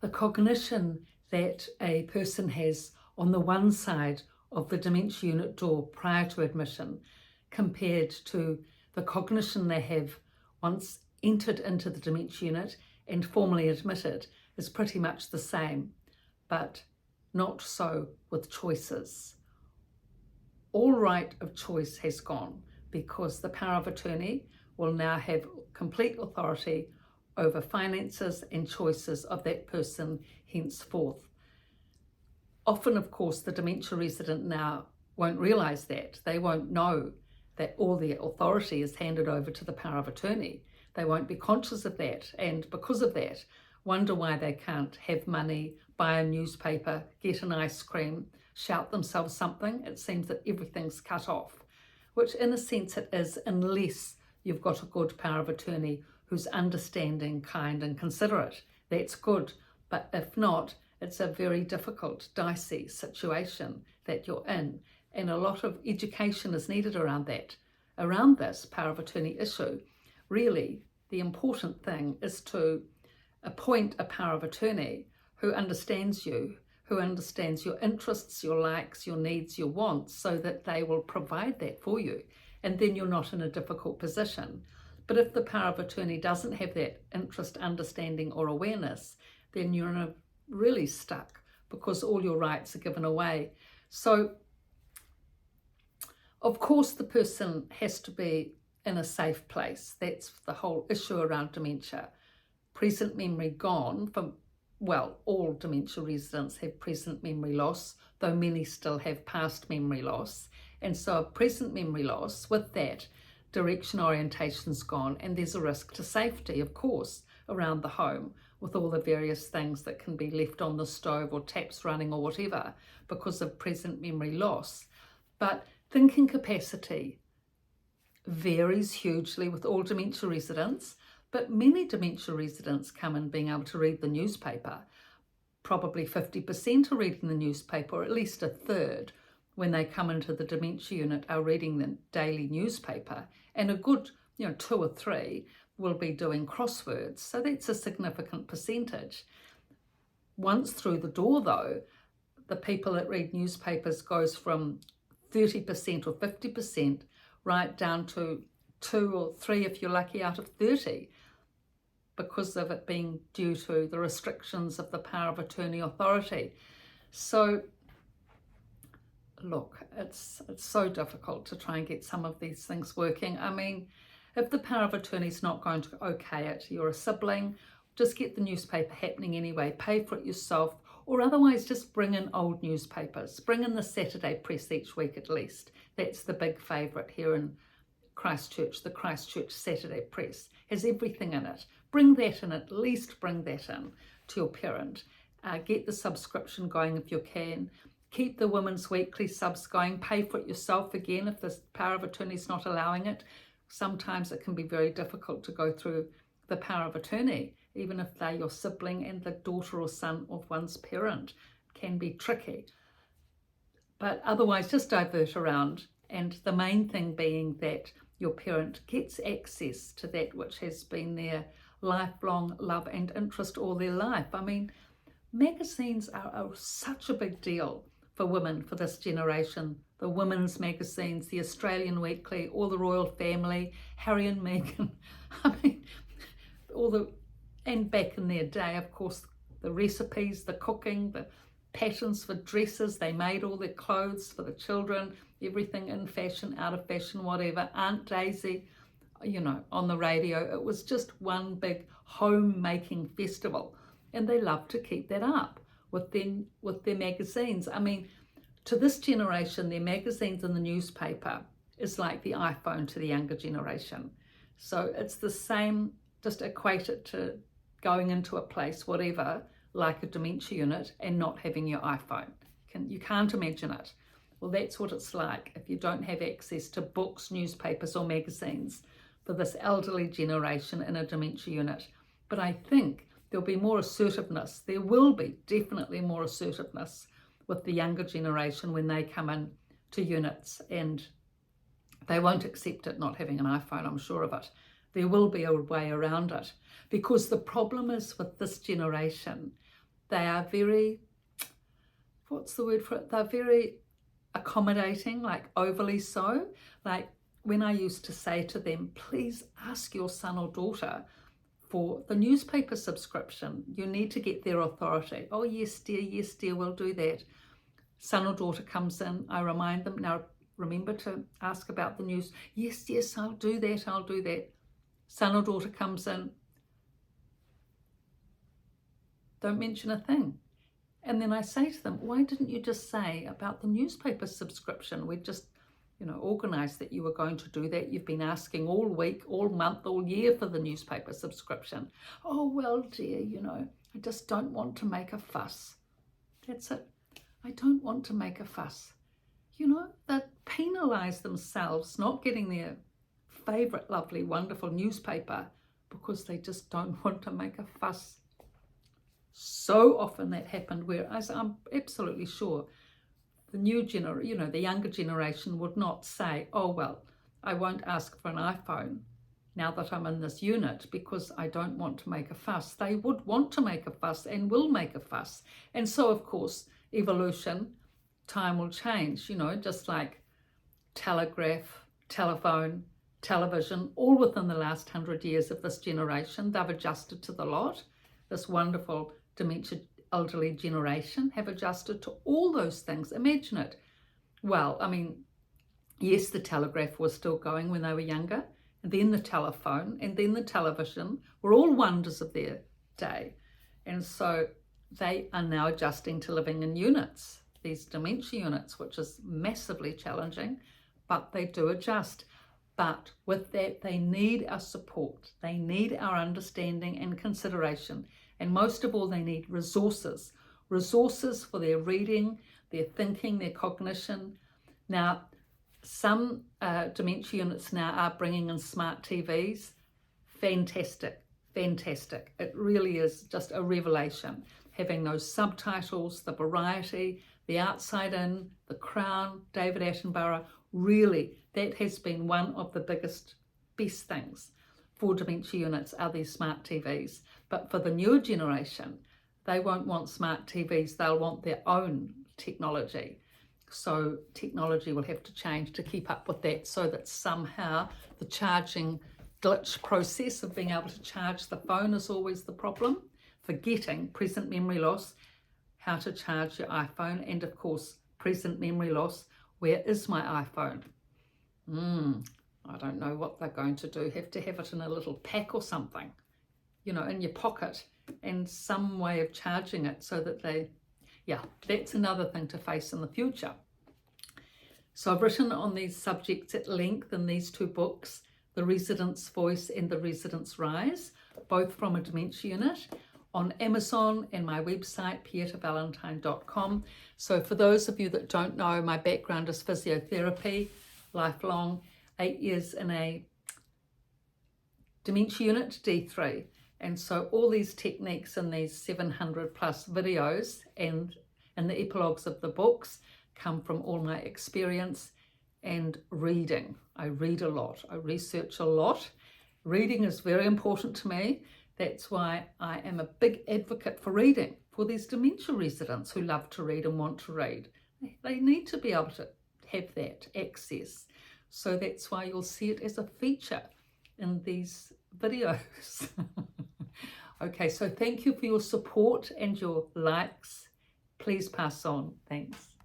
The cognition that a person has on the one side of the dementia unit door prior to admission compared to the cognition they have once entered into the dementia unit and formally admitted is pretty much the same, but not so with choices. All right of choice has gone because the power of attorney will now have complete authority over finances and choices of that person henceforth. Often, of course, the dementia resident now won't realise that. They won't know that all their authority is handed over to the power of attorney. They won't be conscious of that, and because of that, wonder why they can't have money, buy a newspaper, get an ice cream, shout themselves something. It seems that everything's cut off, which in a sense it is, unless you've got a good power of attorney who's understanding, kind and considerate. That's good, but if not, it's a very difficult, dicey situation that you're in, and a lot of education is needed around that, around this power of attorney issue. Really, the important thing is to appoint a power of attorney who understands you, who understands your interests, your likes, your needs, your wants, so that they will provide that for you, and then you're not in a difficult position. But if the power of attorney doesn't have that interest, understanding or awareness, then you're in a really stuck because all your rights are given away. So of course the person has to be in a safe place. That's the whole issue around dementia. Present memory gone from, well, all dementia residents have present memory loss, though many still have past memory loss. And so present memory loss, with that, direction orientation's gone, and there's a risk to safety, of course, around the home with all the various things that can be left on the stove or taps running or whatever because of present memory loss. But thinking capacity varies hugely with all dementia residents, but many dementia residents come in being able to read the newspaper. Probably 50% are reading the newspaper, or at least a third when they come into the dementia unit are reading the daily newspaper, and a good 2 or 3 will be doing crosswords, so that's a significant percentage. Once through the door though, the people that read newspapers goes from 30% or 50% right down to 2 or 3 if you're lucky out of 30, because of it being due to the restrictions of the power of attorney authority. So look, it's so difficult to try and get some of these things working. I mean, if the power of attorney is not going to okay it, you're a sibling, just get the newspaper happening anyway, pay for it yourself, or otherwise just bring in old newspapers. Bring in the Saturday Press each week at least. That's the big favourite here in Christchurch. The Christchurch Saturday Press has everything in it. Bring that in, at least bring that in to your parent. Get the subscription going if you can. Keep the Women's Weekly subs going. Pay for it yourself again if the power of attorney is not allowing it. Sometimes it can be very difficult to go through the power of attorney, even if they're your sibling and the daughter or son of one's parent. It can be tricky. But otherwise, just divert around. And the main thing being that your parent gets access to that which has been their lifelong love and interest all their life. I mean, magazines are such a big deal for women, for this generation. The women's magazines, the Australian Weekly, all the royal family, Harry and Meghan. I mean, and back in their day, of course, the recipes, the cooking, the patterns for dresses, they made all their clothes for the children, everything in fashion, out of fashion, whatever. Aunt Daisy, on the radio, it was just one big homemaking festival. And they love to keep that up with their magazines. I mean, to this generation, their magazines and the newspaper is like the iPhone to the younger generation. So it's the same, just equate it to going into a place, whatever, like a dementia unit and not having your iPhone. You can't imagine it. Well, that's what it's like if you don't have access to books, newspapers or magazines for this elderly generation in a dementia unit. But I think there'll be more assertiveness. There will be definitely more assertiveness with the younger generation when they come in to units, and they won't accept it not having an iPhone, I'm sure of it. There will be a way around it, because the problem is with this generation, they are very, what's the word for it? They're very accommodating, like overly so. Like when I used to say to them, please ask your son or daughter for the newspaper subscription. You need to get their authority. Oh, yes, dear, we'll do that. Son or daughter comes in, I remind them, now remember to ask about the news. Yes, I'll do that. Son or daughter comes in, don't mention a thing. And then I say to them, why didn't you just say about the newspaper subscription? We just, organised that you were going to do that. You've been asking all week, all month, all year for the newspaper subscription. Oh, well, dear, I just don't want to make a fuss. That's it. I don't want to make a fuss. They penalise themselves not getting their favourite, lovely, wonderful newspaper because they just don't want to make a fuss. So often that happened, whereas I'm absolutely sure the the younger generation would not say, oh, well, I won't ask for an iPhone now that I'm in this unit because I don't want to make a fuss. They would want to make a fuss and will make a fuss. And so, of course, evolution, time will change, just like telegraph, telephone, television, all within the last 100 years of this generation. They've adjusted to the lot. This wonderful dementia elderly generation have adjusted to all those things. Imagine it. Well, yes, the telegraph was still going when they were younger, and then the telephone, and then the television were all wonders of their day. And so they are now adjusting to living in units, these dementia units, which is massively challenging, but they do adjust. But with that, they need our support. They need our understanding and consideration. And most of all, they need resources for their reading, their thinking, their cognition. Now, some dementia units now are bringing in smart TVs. Fantastic. It really is just a revelation. Having those subtitles, the variety, the outside in, the Crown, David Attenborough, really, that has been one of the best things for dementia units are these smart TVs. But for the newer generation, they won't want smart TVs, they'll want their own technology. So technology will have to change to keep up with that, so that somehow the charging glitch process of being able to charge the phone is always the problem. Forgetting present memory loss, how to charge your iPhone, and of course present memory loss, where is my iPhone? I don't know what they're going to do. Have to have it in a little pack or something, in your pocket, and some way of charging it so that that's another thing to face in the future. So I've written on these subjects at length in these two books, The Resident's Voice and The Resident's Rise, both from a dementia unit, on Amazon and my website, pietavalentine.com. So for those of you that don't know, my background is physiotherapy, lifelong, 8 years in a dementia unit, D3. And so all these techniques in these 700 plus videos and the epilogues of the books come from all my experience and reading. I read a lot. I research a lot. Reading is very important to me. That's why I am a big advocate for reading for these dementia residents who love to read and want to read. They need to be able to have that access. So that's why you'll see it as a feature in these videos. Okay, so thank you for your support and your likes. Please pass on. Thanks.